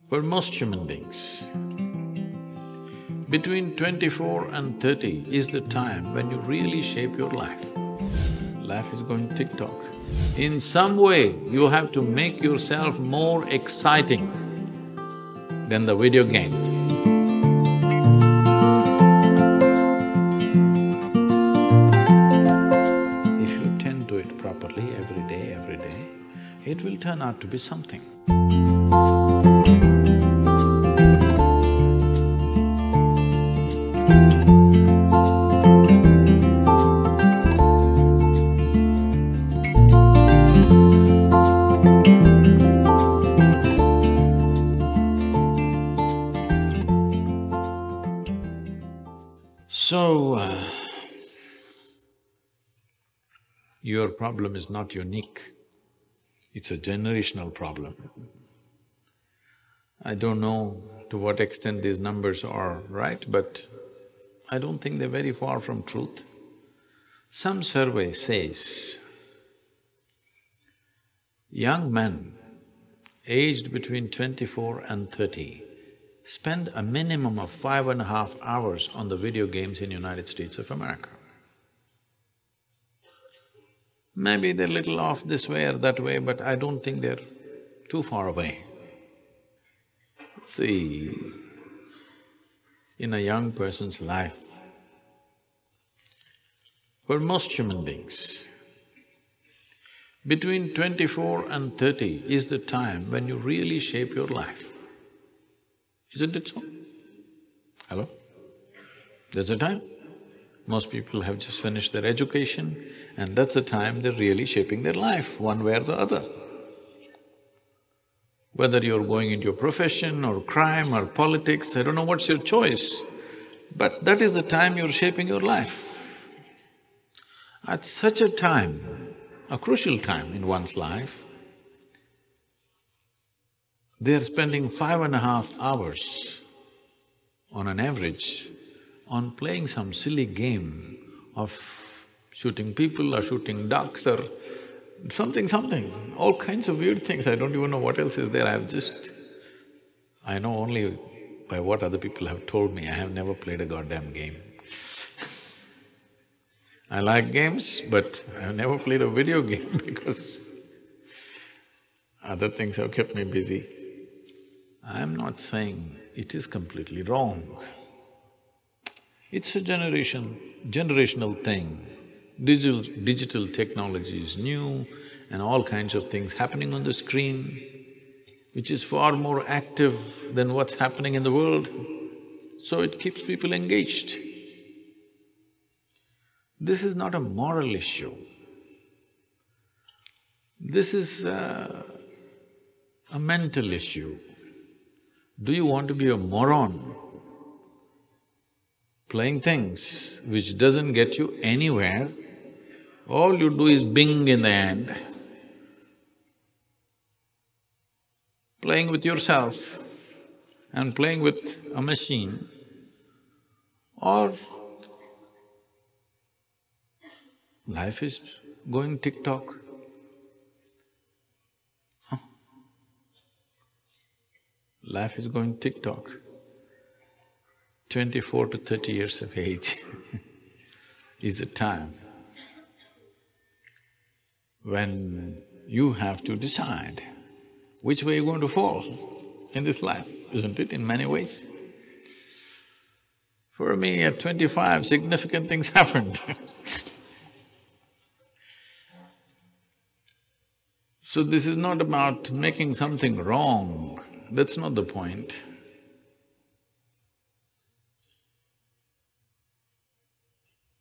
For most human beings, between 24 and 30 is the time when you really shape your life. Life is going tick-tock. In some way, you have to make yourself more exciting than the video game. If you tend to it properly every day, it will turn out to be something. Your problem is not unique, it's a generational problem. I don't know to what extent these numbers are right, but I don't think they're very far from truth. Some survey says young men aged between 24 and 30 spend a minimum of 5.5 hours on the video games in United States of America. Maybe they're little off this way or that way, but I don't think they're too far away. See, in a young person's life, for most human beings, between 24 and 30 is the time when you really shape your life. Isn't it so? Hello? There's a time. Most people have just finished their education and that's the time they're really shaping their life, one way or the other. Whether you're going into your profession or crime or politics, I don't know what's your choice, but that is the time you're shaping your life. At such a time, a crucial time in one's life, they're spending 5.5 hours on an average on playing some silly game of shooting people or shooting ducks or something, all kinds of weird things. I don't even know what else is there. I know only by what other people have told me. I have never played a goddamn game. I like games, but I've never played a video game because other things have kept me busy. I'm not saying it is completely wrong. It's a generational thing. Digital technology is new and all kinds of things happening on the screen, which is far more active than what's happening in the world, so it keeps people engaged. This is not a moral issue. This is a mental issue. Do you want to be a moron playing things which doesn't get you anywhere? All you do is bing in the end. Playing with yourself and playing with a machine, or life is going tick-tock. Life is going tick-tock. 24 to 30 years of age is the time when you have to decide which way you're going to fall in this life, isn't it, in many ways? For me, at 25, significant things happened So this is not about making something wrong, that's not the point.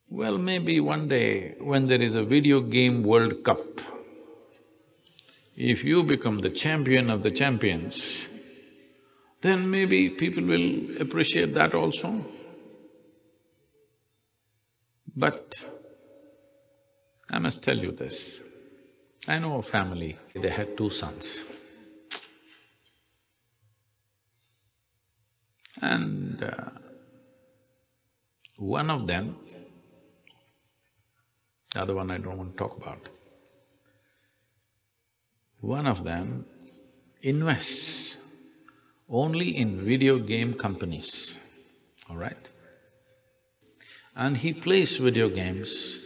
Well, maybe one day when there is a video game World Cup, if you become the champion of the champions, then maybe people will appreciate that also. But I must tell you this, I know a family, they had 2 sons. And one of them, the other one I don't want to talk about, one of them invests only in video game companies, all right? And he plays video games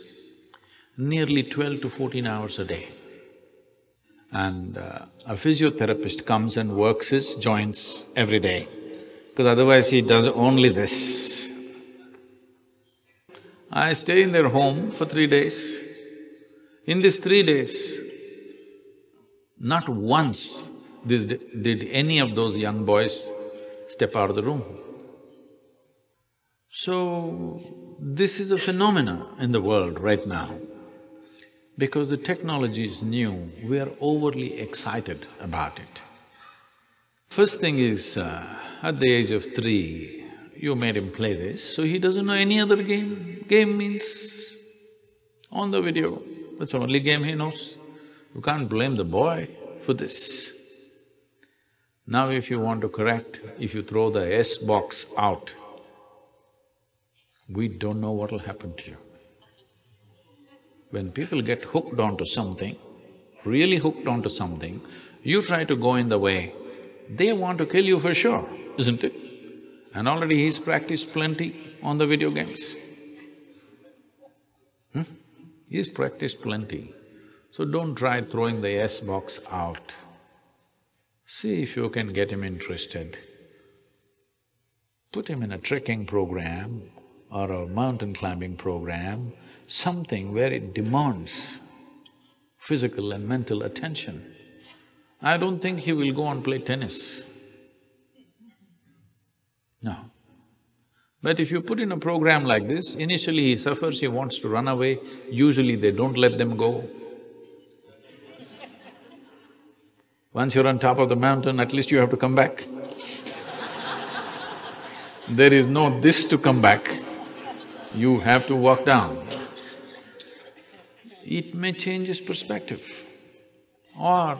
nearly 12 to 14 hours a day. And a physiotherapist comes and works his joints every day, because otherwise he does only this. I stay in their home for 3 days. In these 3 days, not once did any of those young boys step out of the room. So, this is a phenomena in the world right now. Because the technology is new, we are overly excited about it. First thing is, at the age of 3, you made him play this, so he doesn't know any other game. Game means on the video, that's the only game he knows. You can't blame the boy for this. Now if you want to correct, if you throw the S box out, we don't know what'll happen to you. When people get hooked onto something, really hooked onto something, you try to go in the way, they want to kill you for sure, isn't it? And already he's practiced plenty on the video games. He's practiced plenty. So don't try throwing the S box out. See if you can get him interested. Put him in a trekking program or a mountain climbing program, something where it demands physical and mental attention. I don't think he will go and play tennis. No. But if you put in a program like this, initially he suffers, he wants to run away, usually they don't let them go. Once you're on top of the mountain, at least you have to come back. There is no this to come back, you have to walk down. It may change his perspective, or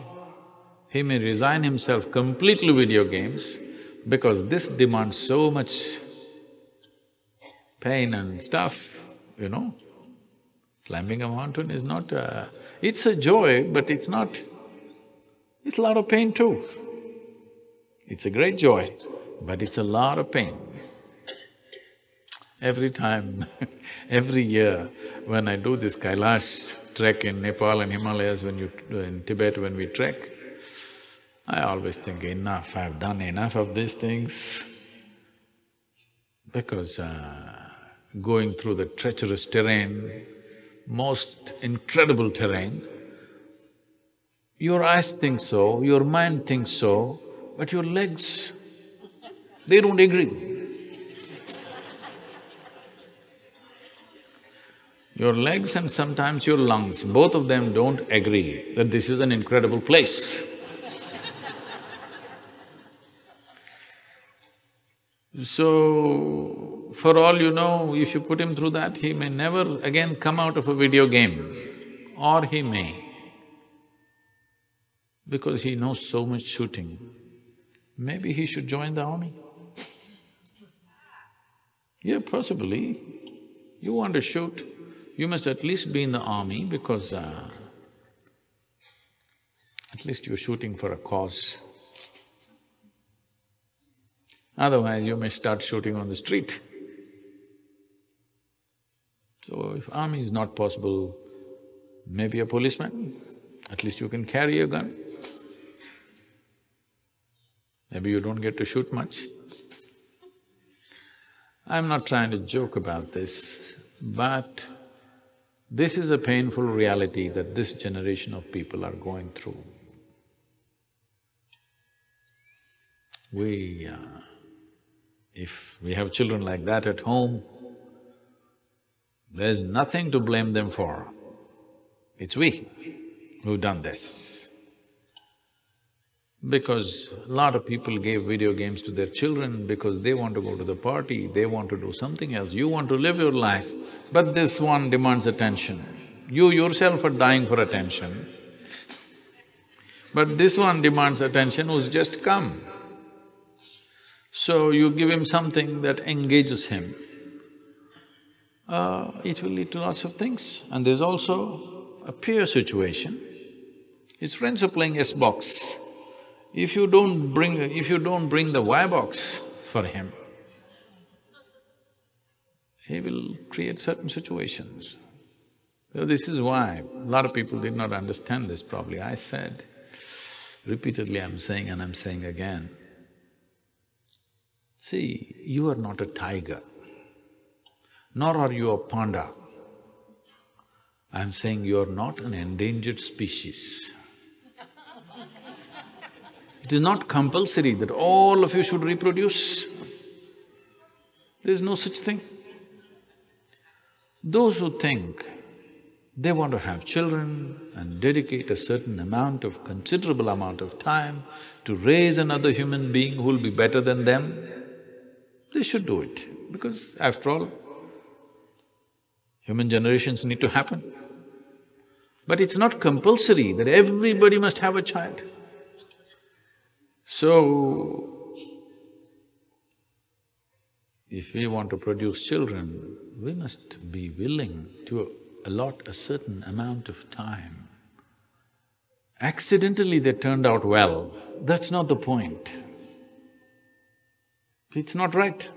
he may resign himself completely to video games because this demands so much pain and stuff, you know. Climbing a mountain is not it's a joy, but it's not… it's a lot of pain too. It's a great joy, but it's a lot of pain. Every time, every year, when I do this Kailash trek in Nepal and Himalayas, in Tibet when we trek, I always think, enough, I've done enough of these things. Because going through the treacherous terrain, most incredible terrain, your eyes think so, your mind thinks so, but your legs, they don't agree. Your legs and sometimes your lungs, both of them don't agree that this is an incredible place. So, for all you know, if you put him through that, he may never again come out of a video game, or he may. Because he knows so much shooting, maybe he should join the army. Yeah, possibly. You want to shoot, you must at least be in the army because at least you're shooting for a cause. Otherwise, you may start shooting on the street. So, if army is not possible, maybe a policeman, at least you can carry a gun. Maybe you don't get to shoot much. I'm not trying to joke about this, but this is a painful reality that this generation of people are going through. If we have children like that at home, there's nothing to blame them for. It's we who've done this. Because a lot of people gave video games to their children because they want to go to the party, they want to do something else, you want to live your life, but this one demands attention. You yourself are dying for attention, but this one demands attention who's just come. So you give him something that engages him, it will lead to lots of things. And there's also a peer situation. His friends are playing S-box. If you don't bring the wire box for him, he will create certain situations. So this is why a lot of people did not understand this probably. I said, repeatedly I'm saying and I'm saying again, see, you are not a tiger, nor are you a panda. I'm saying you are not an endangered species. It is not compulsory that all of you should reproduce. There is no such thing. Those who think they want to have children and dedicate a certain amount of… considerable amount of time to raise another human being who will be better than them, they should do it, because after all, human generations need to happen. But it's not compulsory that everybody must have a child. So, if we want to produce children, we must be willing to allot a certain amount of time. Accidentally they turned out well, that's not the point. It's not right.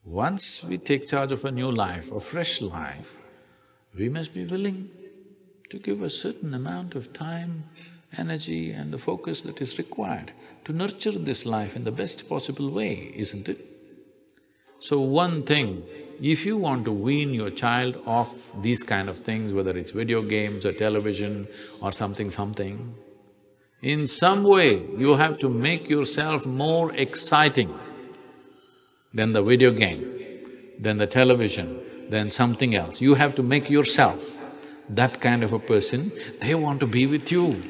Once we take charge of a new life, a fresh life, we must be willing to give a certain amount of time, energy and the focus that is required to nurture this life in the best possible way, isn't it? So one thing, if you want to wean your child off these kind of things, whether it's video games or television or something, in some way you have to make yourself more exciting than the video game, than the television, than something else. You have to make yourself that kind of a person, they want to be with you.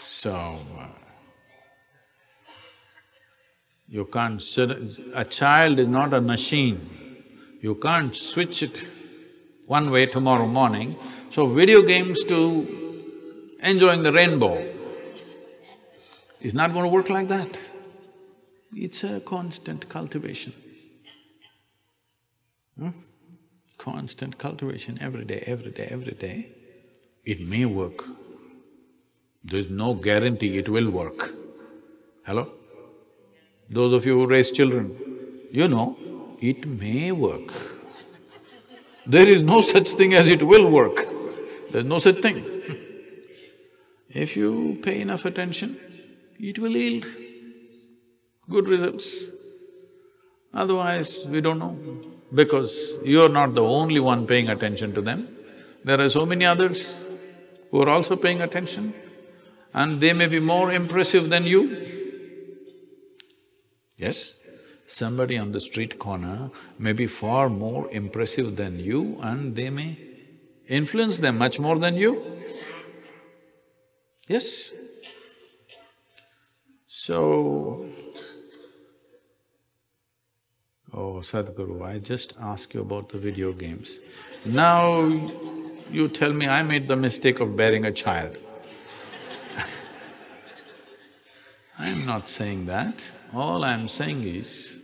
So, you can't… a child is not a machine. You can't switch it one way tomorrow morning. So video games to enjoying the rainbow, it's not going to work like that. It's a constant cultivation. Constant cultivation every day, every day, every day. It may work. There's no guarantee it will work. Hello? Those of you who raise children, you know, it may work. There is no such thing as it will work. There's no such thing. If you pay enough attention, it will yield good results. Otherwise, we don't know, because you're not the only one paying attention to them. There are so many others who are also paying attention, and they may be more impressive than you. Yes, somebody on the street corner may be far more impressive than you and they may influence them much more than you. Yes. So, oh Sadhguru, I just asked you about the video games. Now you tell me I made the mistake of bearing a child. I'm not saying that. All I'm saying is,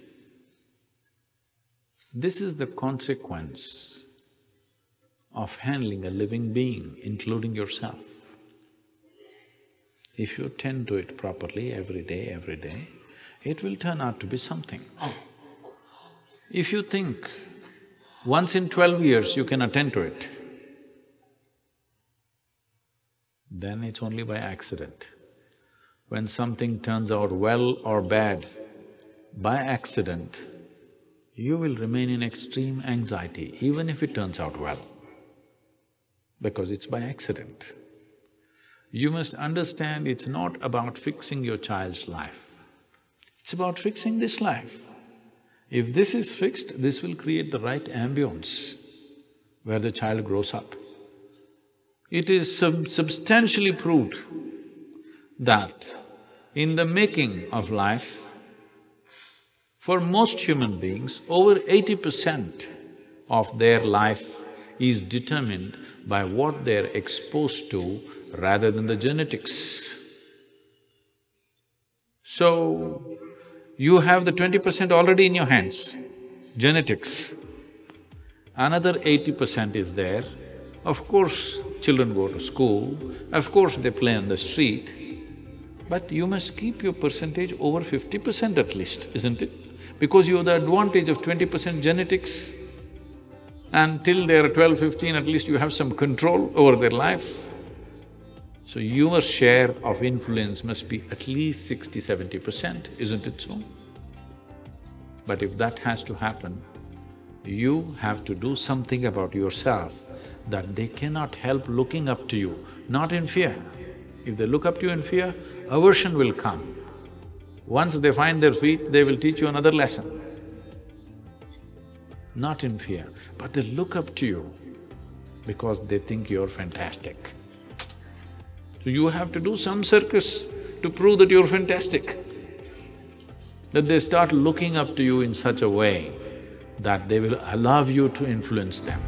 this is the consequence of handling a living being, including yourself. If you tend to it properly every day, it will turn out to be something. If you think once in 12 years you can attend to it, then it's only by accident. When something turns out well or bad, by accident, you will remain in extreme anxiety even if it turns out well, because it's by accident. You must understand it's not about fixing your child's life, it's about fixing this life. If this is fixed, this will create the right ambience where the child grows up. It is substantially proved that in the making of life, for most human beings, over 80% of their life is determined by what they're exposed to rather than the genetics. So, you have the 20% already in your hands, genetics. Another 80% is there. Of course, children go to school, of course they play on the street, but you must keep your percentage over 50% at least, isn't it? Because you have the advantage of 20% genetics, and till they're 12, 15, at least you have some control over their life. So your share of influence must be at least 60–70%, isn't it so? But if that has to happen, you have to do something about yourself that they cannot help looking up to you, not in fear. If they look up to you in fear, aversion will come. Once they find their feet, they will teach you another lesson. Not in fear, but they look up to you because they think you're fantastic. So you have to do some circus to prove that you're fantastic. That they start looking up to you in such a way that they will allow you to influence them.